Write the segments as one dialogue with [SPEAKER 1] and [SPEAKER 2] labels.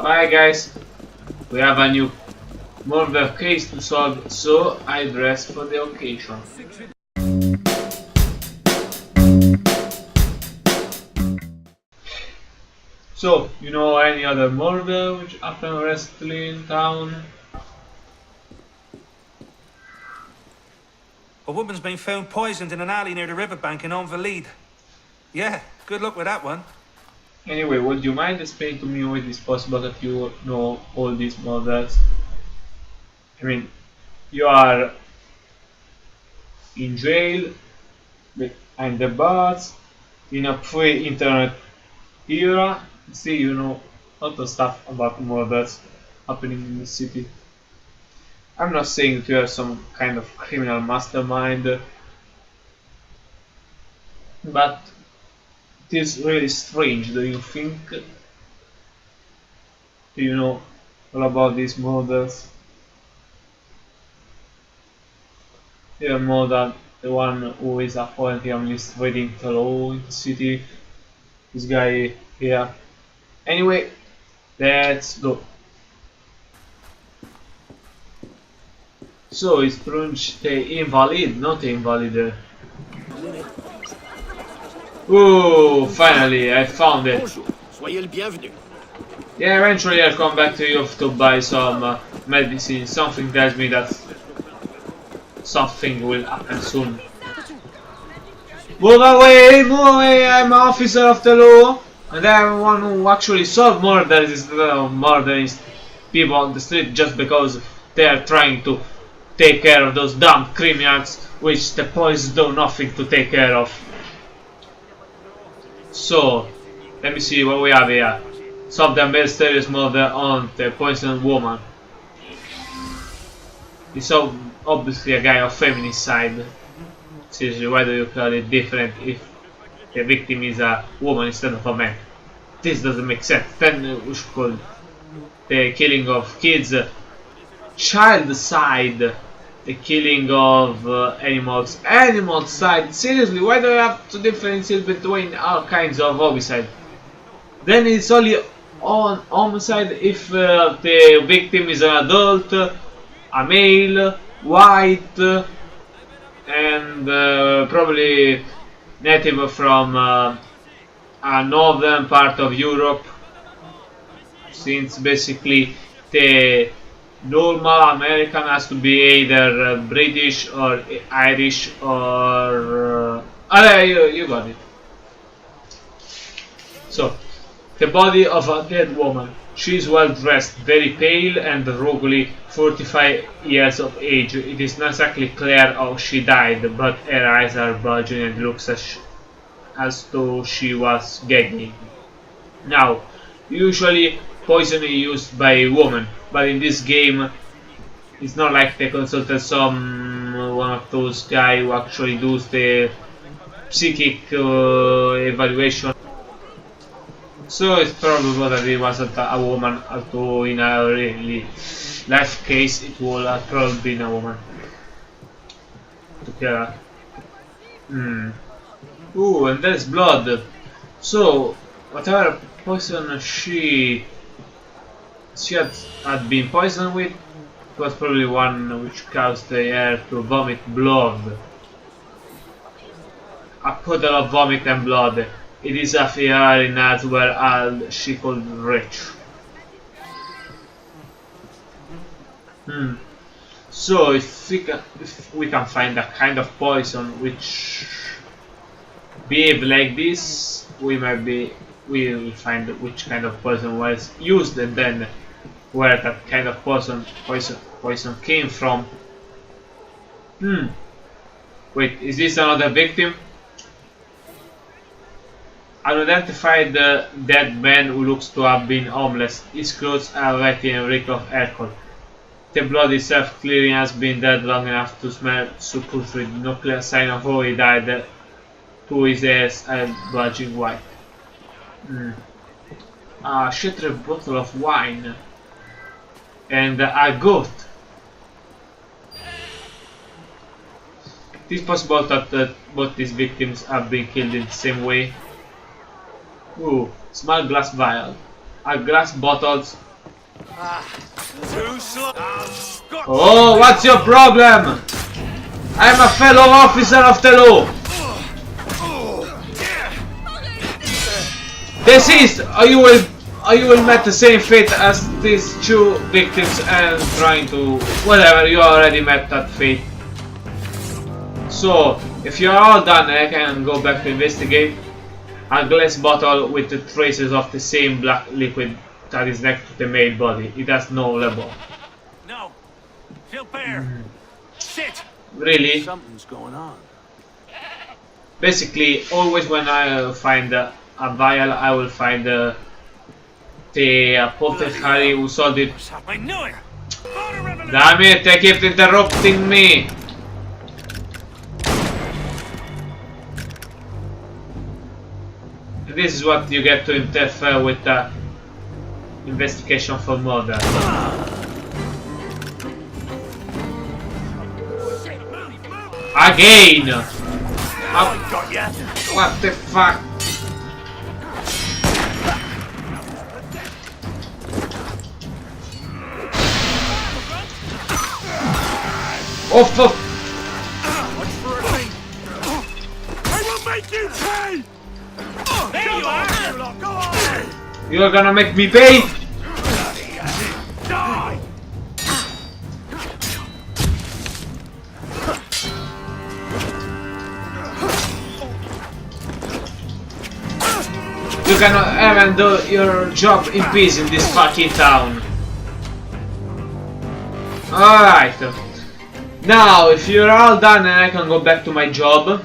[SPEAKER 1] Alright guys, we have a new murder case to solve, so I dress for the occasion. So, you know any other murder which happened recently in town?
[SPEAKER 2] A woman's been found poisoned in an alley near the riverbank in Onvalide. Yeah, good luck with that one.
[SPEAKER 1] Anyway, would you mind explaining to me how it is possible that you know all these murders? I mean, you are in jail, behind the bars, in a pre-internet era, still you know a lot of stuff about murders happening in the city. I'm not saying that you are some kind of criminal mastermind, but it is really strange, do you think? Do you know all about these murders? You are more than the one who is apparently administrating the law in the city. This guy here. Anyway, let's go. So it's pronounced the invalid, not the invalid. Oh, finally, I found it.
[SPEAKER 3] Soyez le bienvenu.
[SPEAKER 1] Yeah, eventually I'll come back to you to buy some medicine. Something tells me that something will happen soon. Move away, I'm an officer of the law. And I'm one who actually solve murders instead of murdering people on the street just because they are trying to take care of those dumb criminals which the police do nothing to take care of. So, let me see what we have here. Solve the mysterious murder on the poisoned woman. He's so obviously a guy of feminist side. Seriously, why do you call it different if the victim is a woman instead of a man? This doesn't make sense. Then we should call the killing of kids child side, the killing of animals animal side. Seriously, why do you have to differentiate between all kinds of homicide? Then it's only on homicide if the victim is an adult, a male, white, and probably native from a northern part of Europe, since basically the normal American has to be either British or Irish or you got it. So, the body of a dead woman. She is well dressed, very pale and roughly 45 years of age. It is not exactly clear how she died, but her eyes are bulging and looks as though she was gagging. Now, usually poison is used by a woman, but in this game it's not like they consulted one of those guys who actually does the psychic evaluation. So it's probable that it wasn't a woman, although in a really life case it would have probably been a woman. To kill her. Ooh, and there's blood. So, whatever poison she had been poisoned with, it was probably one which caused the air to vomit blood. A puddle of vomit and blood. It is a Ferrari not where she could reach. So if we can find a kind of poison which behave like this, we will find which kind of poison was used and then where that kind of poison came from. Wait, is this another victim? Unidentified dead man who looks to have been homeless. His clothes are wet and reek of alcohol. The blood itself clearly has been dead long enough to smell so putrid. No clear sign of how he died. To his ears are bulging white. A shattered bottle of wine. And a goat. It is possible that both these victims have been killed in the same way. Ooh, small glass vial. A glass bottles
[SPEAKER 2] Too slow.
[SPEAKER 1] Oh, what's your problem? I'm a fellow officer of the law. Desist, or you will meet the same fate as these two victims and trying to whatever. You already met that fate. So, if you're all done, I can go back to investigate. A glass bottle with the traces of the same black liquid that is next to the male body. It has no label.
[SPEAKER 2] No. Gilbert. Shit.
[SPEAKER 1] Really?
[SPEAKER 2] Something's going on.
[SPEAKER 1] Basically, always when I find a vial, I will find the apothecary who sold it.
[SPEAKER 2] I knew it.
[SPEAKER 1] Damn it, they keep interrupting me. This is what you get to interfere with the investigation for murder. Again! What the fuck? Oh fuck!
[SPEAKER 2] I will make you pay! There you are! Go on!
[SPEAKER 1] You're gonna make me pay?
[SPEAKER 2] Die!
[SPEAKER 1] You cannot even do your job in peace in this fucking town. Alright. Now, if you're all done, I can go back to my job.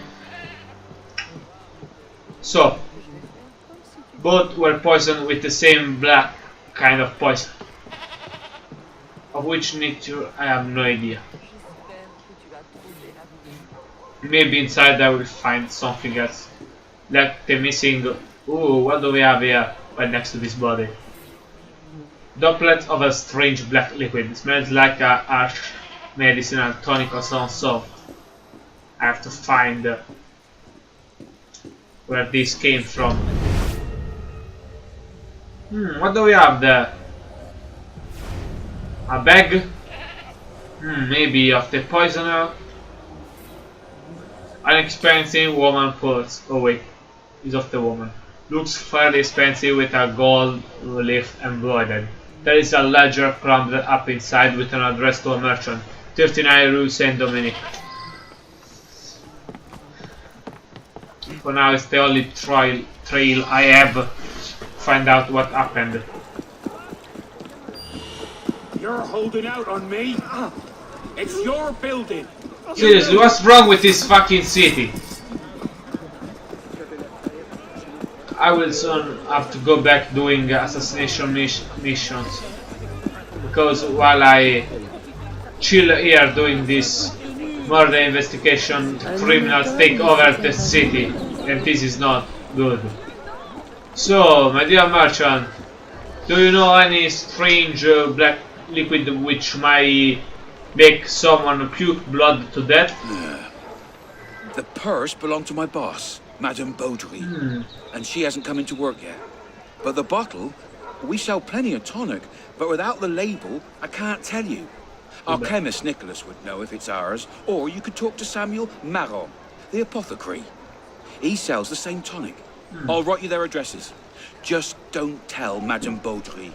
[SPEAKER 1] So, both were poisoned with the same black kind of poison. Of which nature, I have no idea. Maybe inside I will find something else. Like the missing... Ooh, what do we have here right next to this body? Droplets of a strange black liquid. It smells like a harsh medicinal tonic or some sort. I have to find where this came from. What do we have there? A bag? Maybe of the poisoner. An expensive woman purse. Oh wait, it's of the woman. Looks fairly expensive with a gold leaf embroidered. There is a ledger crumbled up inside with an address to a merchant. 39 Rue Saint Dominique. For now it's the only trail I have to find out what happened.
[SPEAKER 3] You're holding out on me? It's your building.
[SPEAKER 1] Seriously, what's wrong with this fucking city? I will soon have to go back doing assassination missions. Because while I chill here doing this murder investigation, criminals take over the city. And this is not good. So, my dear merchant, do you know any strange black liquid which might make someone puke blood to death?
[SPEAKER 4] The purse belonged to my boss, Madame Beaudry, and she hasn't come into work yet. But the bottle, we sell plenty of tonic, but without the label, I can't tell you. Our chemist Nicholas would know if it's ours, or you could talk to Samuel Marron, the apothecary. He sells the same tonic. I'll write you their addresses. Just don't tell Madame Beaudry.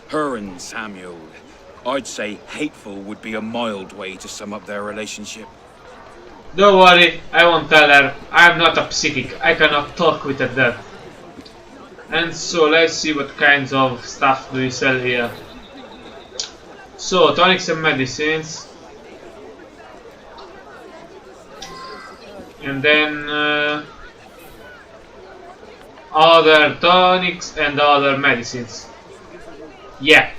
[SPEAKER 4] Her and Samuel, I'd say hateful would be a mild way to sum up their relationship.
[SPEAKER 1] Don't worry, I won't tell her. I am not a psychic. I cannot talk with the dead. And so let's see what kinds of stuff do you sell here. So, tonics and medicines. And then other tonics and other medicines. Yeah.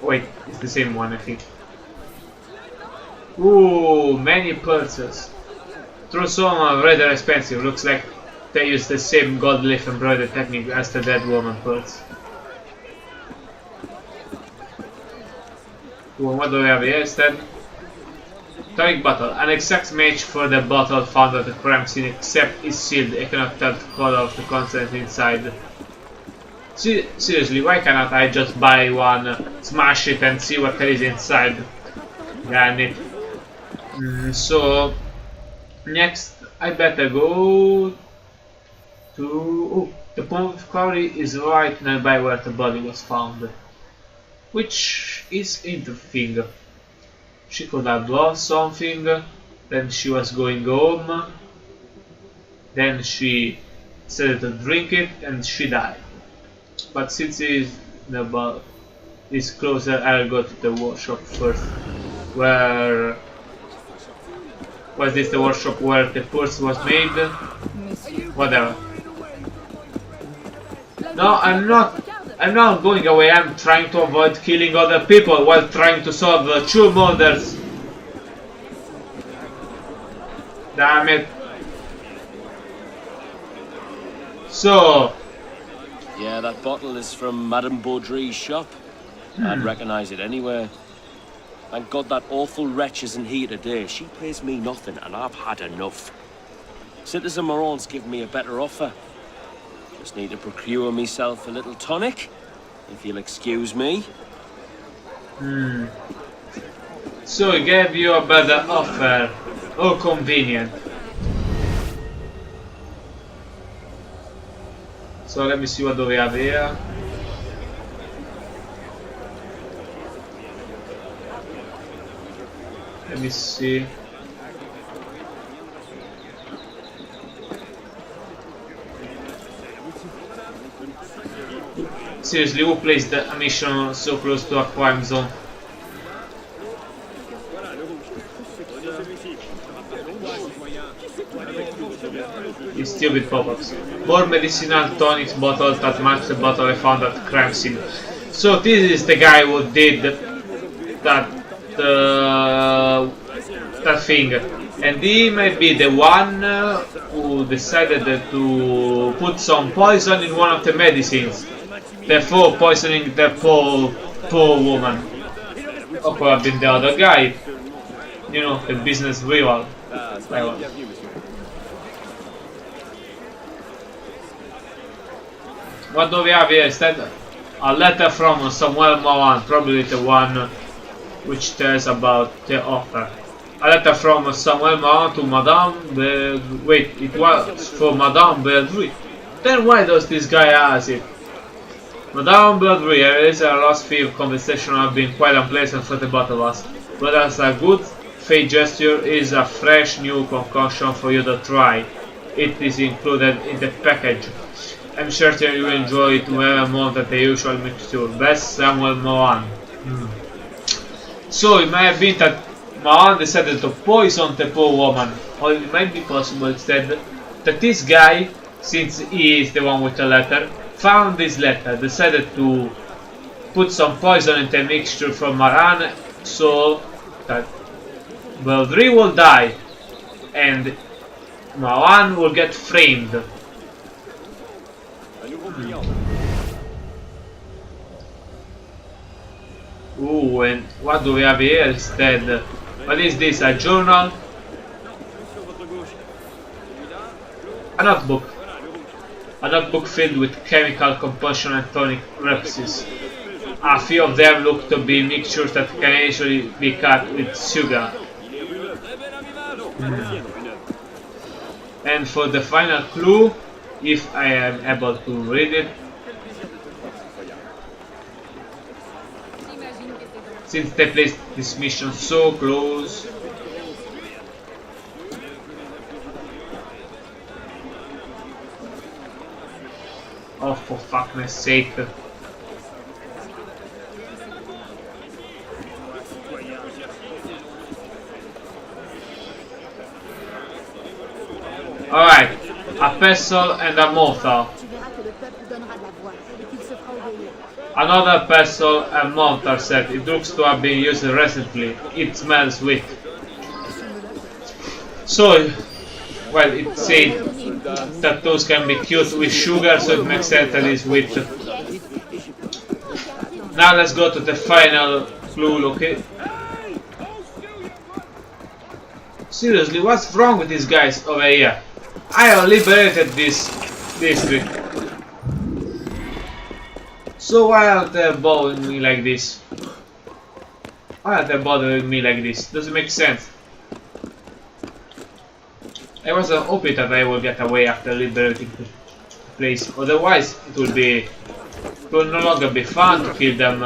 [SPEAKER 1] Wait, it's the same one, I think. Ooh, many purses. Through some are rather expensive. Looks like they use the same gold leaf embroidered technique as the dead woman purse. Ooh, what do we have here instead? Tonic bottle. An exact match for the bottle found at the crime scene, except it's sealed. I cannot tell the color of the contents inside. Seriously, why cannot I just buy one, smash it and see what there is inside? Damn it. So, next I better go to... Oh, the pond of Curry is right nearby where the body was found. Which is interesting. She could have lost something, then she was going home, then she decided to drink it and she died. But since it is closer, I'll go to the workshop first. Where was this the workshop where the purse was made? Whatever. No, I'm not going away. I'm trying to avoid killing other people while trying to solve two murders. Damn it. So,
[SPEAKER 5] Yeah, that bottle is from Madame Baudry's shop. I'd recognize it anywhere. Thank God that awful wretch isn't here today. She pays me nothing, and I've had enough. Citizen Moran's given me a better offer. Just need to procure myself a little tonic, if you'll excuse me.
[SPEAKER 1] So he gave you a better offer. Oh, convenient. So let me see what do we have here. Let me see. Seriously, who placed a mission so close to a crime zone? These stupid pop-ups. More medicinal tonics bottles that match the bottle I found at the crime scene. So this is the guy who did that that thing, and he might be the one who decided to put some poison in one of the medicines, therefore poisoning the poor woman. Or could have been the other guy, you know, the business rival. What do we have here instead? A letter from Samuel Moran, probably the one which tells about the offer. A letter from Samuel Moran to Madame wait, it was for Madame Baudry. Then why does this guy ask it? Madame Baudry, I realize our last few conversations have been quite unpleasant for the both of us, but as a good faith gesture is a fresh new concoction for you to try. It is included in the package. I'm certain you will enjoy it well more than the usual mixture. Best, Samuel Moran. So it might have been that Moran decided to poison the poor woman, or it might be possible instead that this guy, since he is the one with the letter, found this letter, decided to put some poison in the mixture from Moran so that Baudry will die and Moran will get framed. Ooh, and what do we have here instead? What is this, a journal? A notebook. A notebook filled with chemical composition and tonic recipes. A few of them look to be mixtures that can easily be cut with sugar. And for the final clue, if I am able to read it, since they placed this mission so close, oh, for fuckness sake. Alright, a pestle and a mortar. Another pestle and mortar set. It looks to have been used recently. It smells sweet. So, well, it said that those can be cured with sugar, so it makes sense that it's sweet. Now let's go to the final clue, okay? Seriously, what's wrong with these guys over here? I have liberated this district. So why are they bothering me like this? Why are they bothering me like this? Doesn't make sense. I was hoping that I will get away after liberating the place. Otherwise, it will no longer be fun to kill them.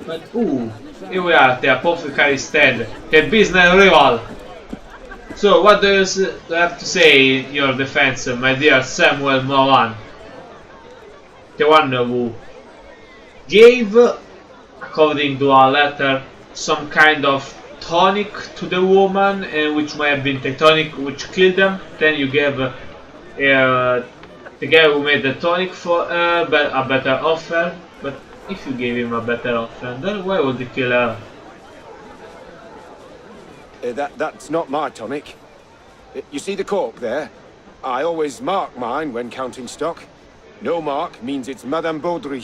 [SPEAKER 1] But ooh, here we are, the apothecary stand, the business rival. So, what do you have to say in your defense, my dear Samuel Moran? The one who gave, according to our letter, some kind of tonic to the woman, which might have been the tonic which killed them. Then you gave the guy who made the tonic for her a better offer. But if you gave him a better offer, then why would he kill her?
[SPEAKER 6] That's not my tonic. You see the cork there? I always mark mine when counting stock. No mark means it's Madame Baudry.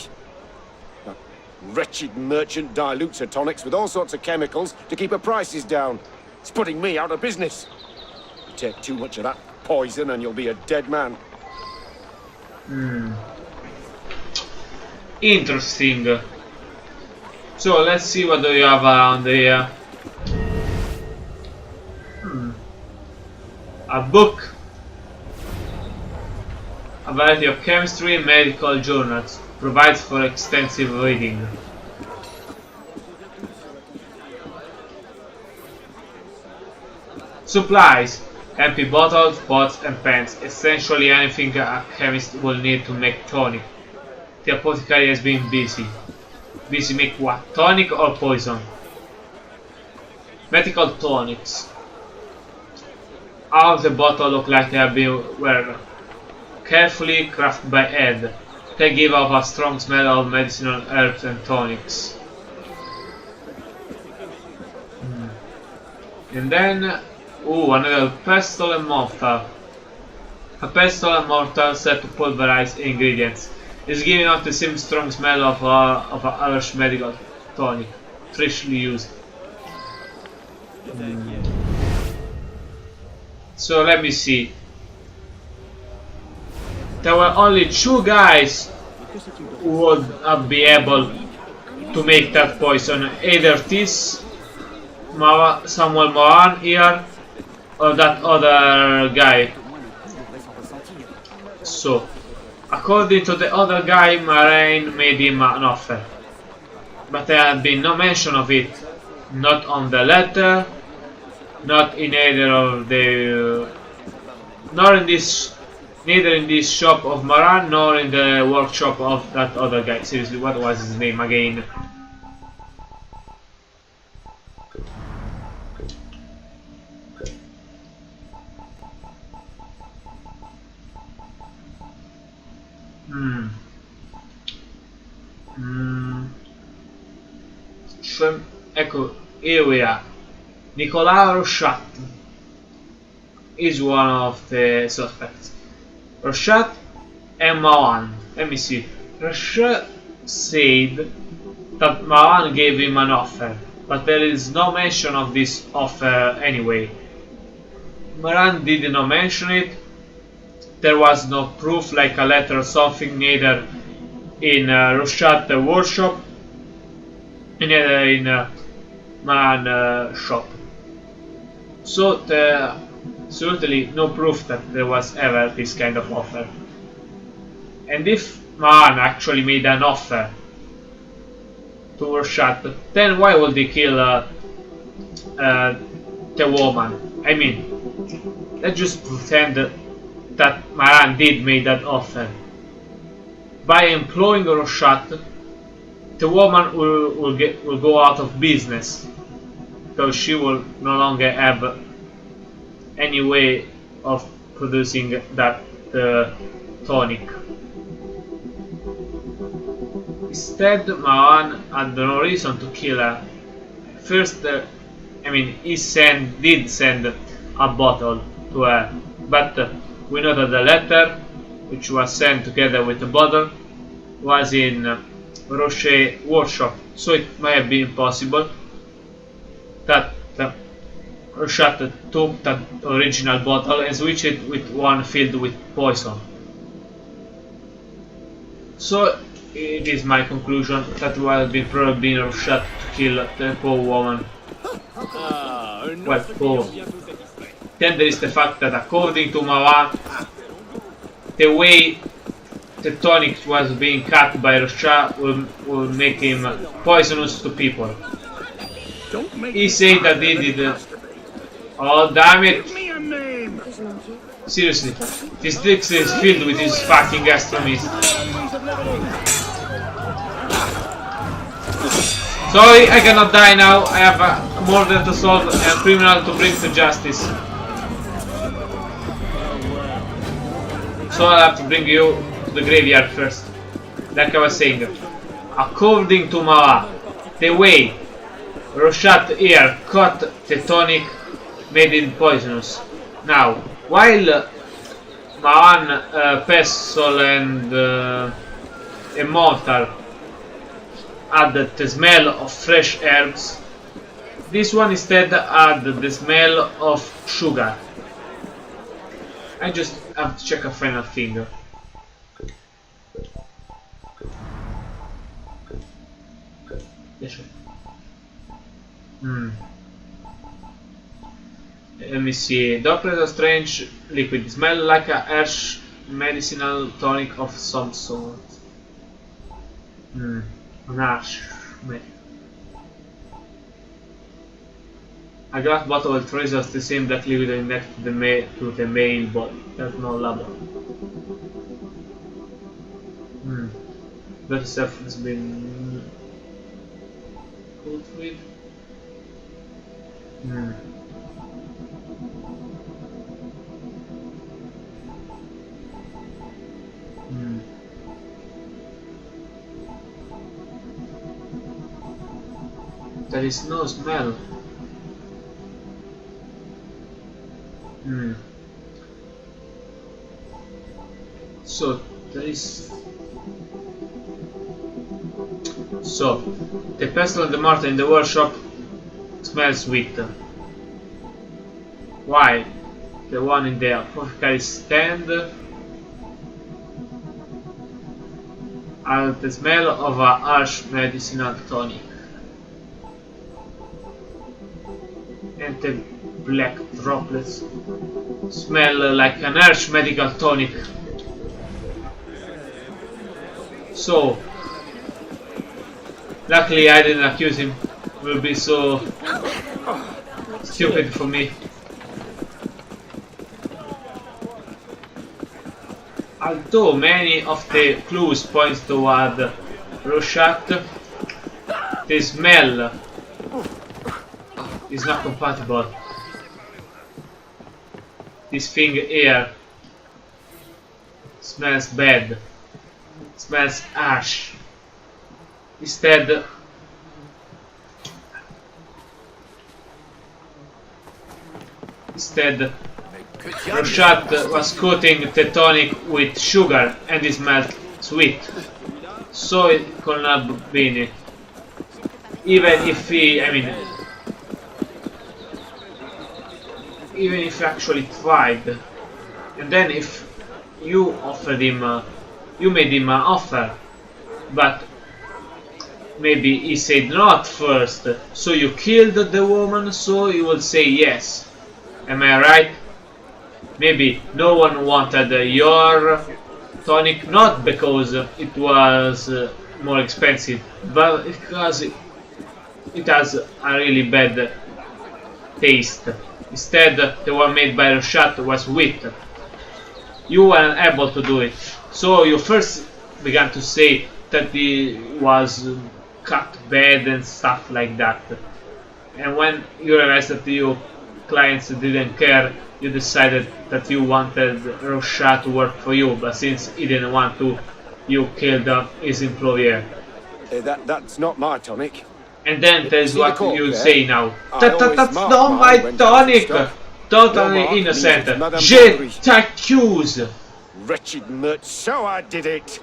[SPEAKER 6] That wretched merchant dilutes her tonics with all sorts of chemicals to keep her prices down. It's putting me out of business. You take too much of that poison and you'll be a dead man.
[SPEAKER 1] Interesting. So let's see what do you have around here. A book. A variety of chemistry and medical journals. Provides for extensive reading. Supplies. Empty bottles, pots and pens. Essentially anything a chemist will need to make tonic. The apothecary has been busy. Busy make what? Tonic or poison? Medical tonics. All of the bottle look like they have been were carefully crafted by Ed. They give off a strong smell of medicinal herbs and tonics. And then, another pestle and mortar. A pestle and mortar set to pulverize ingredients. It's giving off the same strong smell of a Irish medical tonic, freshly used. So let me see. There were only 2 guys who would be able to make that poison. Either this Samuel Moran here or that other guy. So, according to the other guy, Moran made him an offer. But there had been no mention of it. Not on the letter, not in either of the... neither in this shop of Moran, nor in the workshop of that other guy. Seriously, what was his name again? Ecco, here we are. Nicolas Rochat is one of the suspects. Rochat and Moran. Let me see. Rochat said that Moran gave him an offer, but there is no mention of this offer anyway. Moran did not mention it. There was no proof like a letter or something, neither in Rochat's workshop, neither in Moran's shop. So certainly no proof that there was ever this kind of offer. And if Moran actually made an offer to Rochat, then why would he kill the woman? I mean, let's just pretend that Moran did make that offer. By employing Rochat, the woman will go out of business, because she will no longer have any way of producing that tonic. Instead, Moran had no reason to kill her. First, I mean, he did send a bottle to her, but we know that the letter, which was sent together with the bottle, was in Rochat's workshop, so it might have been possible that Rochat took that original bottle and switched it with one filled with poison. So it is my conclusion that would have been probably been shot to kill the poor woman. Well, poor. Then there is the fact that according to Mawa, the way the tonic was being cut by Rosha will make him poisonous to people. He said that he did. Oh damn it! Seriously, this dick is filled with his fucking extremists. Sorry, I cannot die now. I have a murder to solve and a criminal to bring to justice. So I'll have to bring you to the graveyard first. Like I was saying, according to Mawa, the way Roshat here cut the tonic made it poisonous. Now, while Maan, Pestle and Immortal had the smell of fresh herbs, this one instead had the smell of sugar. I just have to check a final thing. Let me see. Doctor Strange liquid. Smell like a harsh medicinal tonic of some sort. An harsh. A glass bottle with traces the same black liquid next to the main body. There's no label. That stuff has been good with. There is no smell. So there is. So the pestle and the mortar in the workshop smells sweet. Why? The one in the apothecary stand has the smell of a harsh medicinal tonic. And the black droplets smell like an harsh medical tonic. So, luckily I didn't accuse him. It will be so stupid for me. Although many of the clues point toward Rorschach, the smell is not compatible. This thing here smells bad. Smells ash. Instead, Rorschach was coating the tonic with sugar and it smelled sweet. So it could not have been it. Even if he, even if he actually tried. And then if you offered him, you made him an offer, but maybe he said not first, so you killed the woman, so he will say yes. Am I right? Maybe no one wanted your tonic, not because it was more expensive, but because it has a really bad taste. Instead, the one made by Rorschach was sweet. You weren't able to do it, so you first began to say that he was cut bad and stuff like that. And when you realized that your clients didn't care, you decided that you wanted Rorschach to work for you, but since he didn't want to, you killed his employer.
[SPEAKER 6] That's not my tonic.
[SPEAKER 1] And then there's what you say now.
[SPEAKER 6] That's
[SPEAKER 1] not my tonic! Totally innocent. Je t'accuse!
[SPEAKER 6] Wretched mutt, so I did it.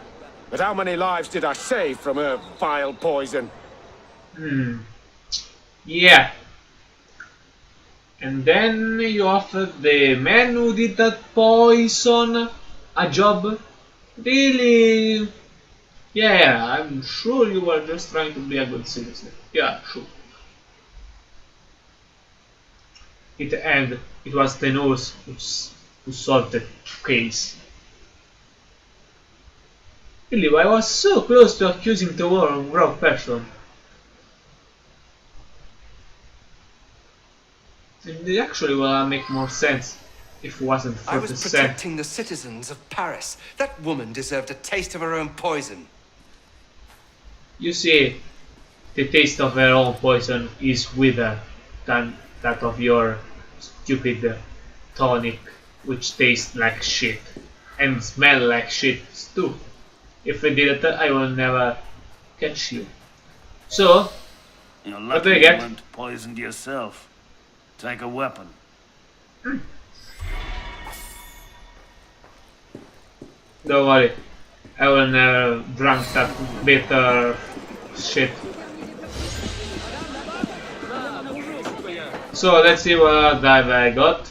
[SPEAKER 6] But how many lives did I save from her vile poison?
[SPEAKER 1] Yeah. And then you offered the man who did that poison a job. Really Yeah, I'm sure you were just trying to be a good citizen. Yeah, sure. It was Tenors who solved the case. Really, I was so close to accusing the wrong person. It actually will make more sense if it wasn't
[SPEAKER 7] I
[SPEAKER 1] for
[SPEAKER 7] was
[SPEAKER 1] the scent.
[SPEAKER 7] protecting the citizens of Paris. That woman deserved a taste of her own poison.
[SPEAKER 1] You see, the taste of her own poison is sweeter than that of your stupid tonic, which tastes like shit and smell like shit too. If I did it, I will never catch you. So,
[SPEAKER 5] You're
[SPEAKER 1] what do
[SPEAKER 5] lucky
[SPEAKER 1] I
[SPEAKER 5] you
[SPEAKER 1] get?
[SPEAKER 5] weren't poisoned yourself. Take a weapon.
[SPEAKER 1] Don't worry, I will never drink that bitter shit. So let's see what dive I got.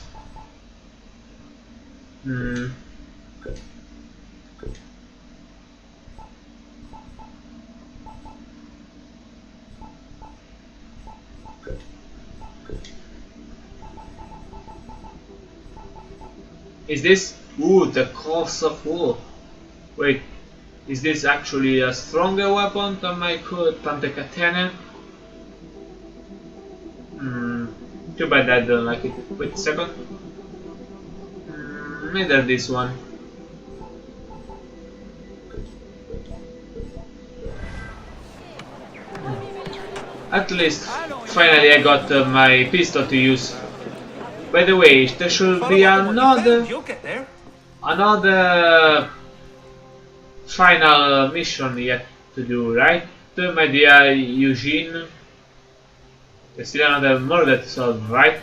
[SPEAKER 1] Is this? Ooh, the cost of wool. Wait, is this actually a stronger weapon than than the katana? Too bad I don't like it. Wait a second. Either this one. At least, finally I got my pistol to use. By the way, there should be
[SPEAKER 2] You'll get there.
[SPEAKER 1] another final mission yet to do, right? My dear Eugene. There's still another murder to solve, right?